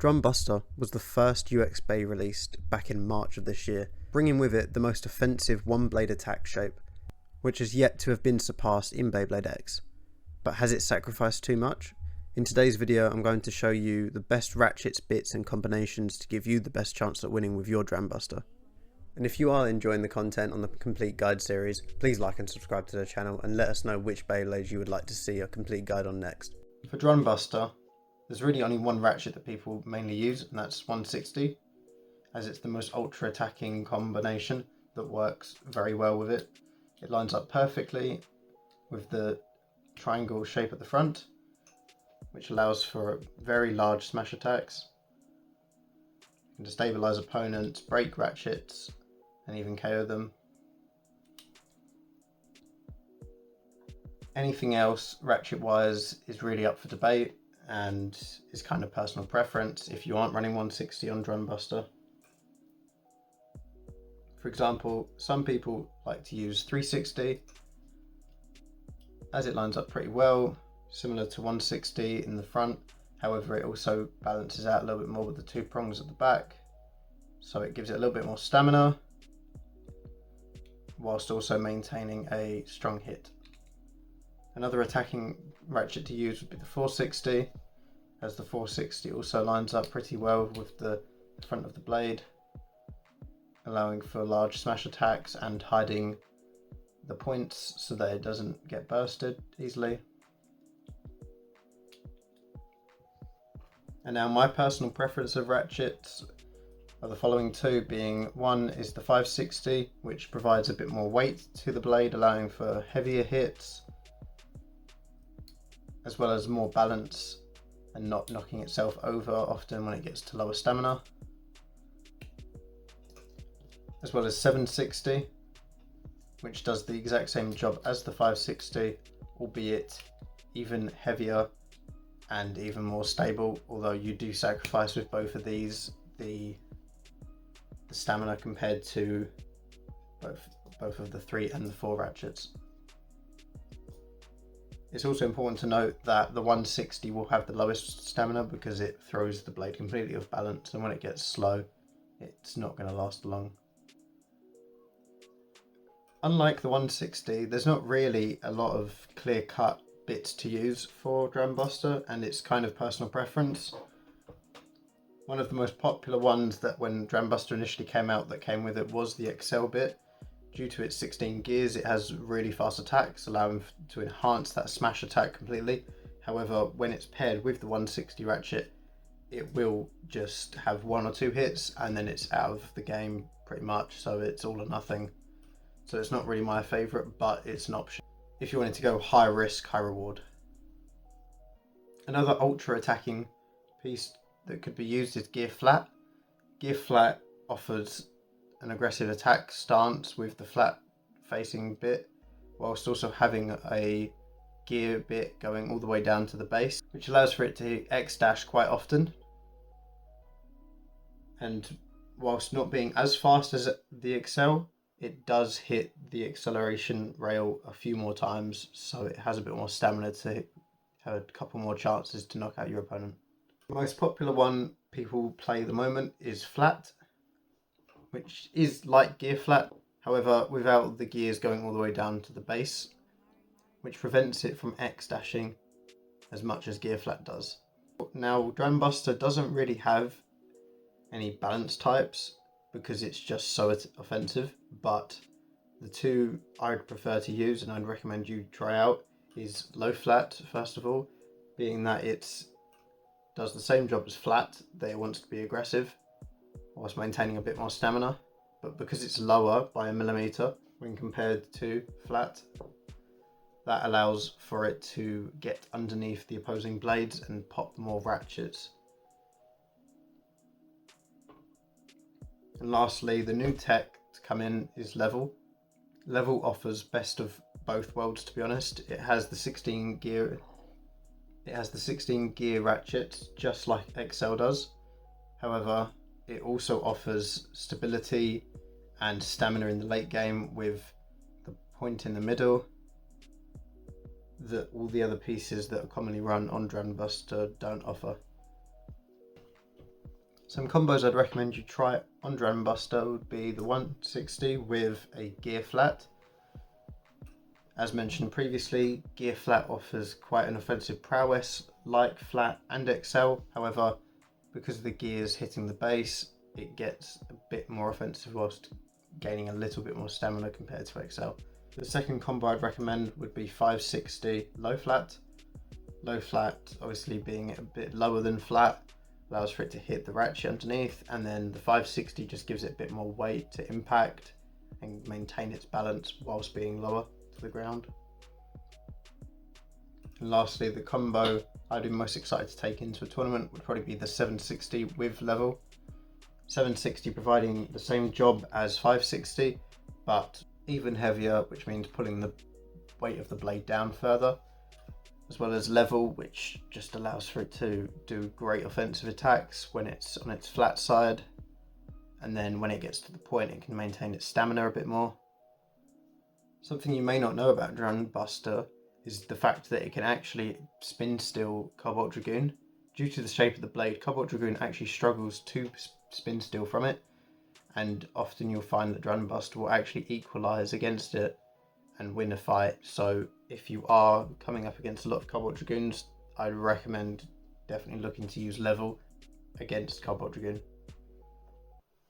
Drum Buster was the first UX Bay released back in March of this year, bringing with it the most offensive one-blade attack shape, which has yet to have been surpassed in Beyblade X. But has it sacrificed too much? In today's video I'm going to show you the best ratchets, bits and combinations to give you the best chance at winning with your Dran Buster. And if you are enjoying the content on the complete guide series, please like and subscribe to the channel and let us know which Beyblades you would like to see a complete guide on next. For Dran Buster, there's really only one ratchet that people mainly use, and that's 160, as it's the most ultra attacking combination that works very well with it. It lines up perfectly with the triangle shape at the front, which allows for very large smash attacks. You can destabilize opponents, break ratchets, and even KO them. Anything else ratchet wise is really up for debate and is kind of personal preference if you aren't running 160 on Dran Buster. For example, some people like to use 360 as it lines up pretty well, similar to 160 in the front. However, it also balances out a little bit more with the two prongs at the back, so it gives it a little bit more stamina whilst also maintaining a strong hit. Another attacking ratchet to use would be the 460, as the 460 also lines up pretty well with the front of the blade, allowing for large smash attacks and hiding the points so that it doesn't get bursted easily. And now my personal preference of ratchets are the following two, being one is the 560, which provides a bit more weight to the blade, allowing for heavier hits, as well as more balance and not knocking itself over often when it gets to lower stamina. As well as 760, which does the exact same job as the 560, albeit even heavier and even more stable, although you do sacrifice with both of these the stamina compared to both of the 3 and the 4 ratchets. It's also important to note that the 160 will have the lowest stamina because it throws the blade completely off balance, and when it gets slow it's not going to last long. Unlike the 160, there's not really a lot of clear-cut bits to use for Dran Buster, and it's kind of personal preference. One of the most popular ones that when Dran Buster initially came out that came with it was the XL bit. Due to its 16 gears, it has really fast attacks, allowing to enhance that smash attack completely. However, when it's paired with the 160 ratchet, it will just have 1 or 2 hits and then it's out of the game pretty much, so it's all or nothing. So it's not really my favourite, but it's an option if you wanted to go high risk, high reward. Another ultra attacking piece that could be used is Gear Flat. Gear Flat offers an aggressive attack stance with the flat facing bit, whilst also having a gear bit going all the way down to the base, which allows for it to X dash quite often. And whilst not being as fast as the XL, it does hit the acceleration rail a few more times, so it has a bit more stamina to have a couple more chances to knock out your opponent. The most popular one people play at the moment is Flat, which is like Gear Flat, however without the gears going all the way down to the base, which prevents it from X dashing as much as Gear Flat does. Now Dran Buster doesn't really have any balance types because it's just so offensive, but the two I'd prefer to use and I'd recommend you try out is Low Flat, first of all, being that it does the same job as Flat, that it wants to be aggressive whilst maintaining a bit more stamina, but because it's lower by 1 millimeter when compared to Flat, that allows for it to get underneath the opposing blades and pop more ratchets. And lastly, the new tech to come in is Level. Level offers best of both worlds, to be honest. It has the 16 gear ratchets just like XL does. However, it also offers stability and stamina in the late game with the point in the middle that all the other pieces that are commonly run on Dran Buster don't offer. Some combos I'd recommend you try on Dran Buster would be the 160 with a gear flat. As mentioned previously, gear flat offers quite an offensive prowess like flat and excel. However, because of the gears hitting the base, it gets a bit more offensive whilst gaining a little bit more stamina compared to excel. The second combo I'd recommend would be 560 low flat. Low flat obviously being a bit lower than flat allows for it to hit the Ratch underneath, and then the 560 just gives it a bit more weight to impact and maintain its balance whilst being lower to the ground. And lastly, the combo I'd be most excited to take into a tournament would probably be the 760 with level. 760 providing the same job as 560, but even heavier, which means pulling the weight of the blade down further, as well as level, which just allows for it to do great offensive attacks when it's on its flat side, and then when it gets to the point it can maintain its stamina a bit more. Something you may not know about Dran Buster is the fact that it can actually spin steal Cobalt Dragoon. Due to the shape of the blade, Cobalt Dragoon actually struggles to spin steal from it, and often you'll find that Dran Buster will actually equalise against it and win a fight. So if you are coming up against a lot of Cobalt Dragoons, I'd recommend definitely looking to use level against Cobalt Dragoon.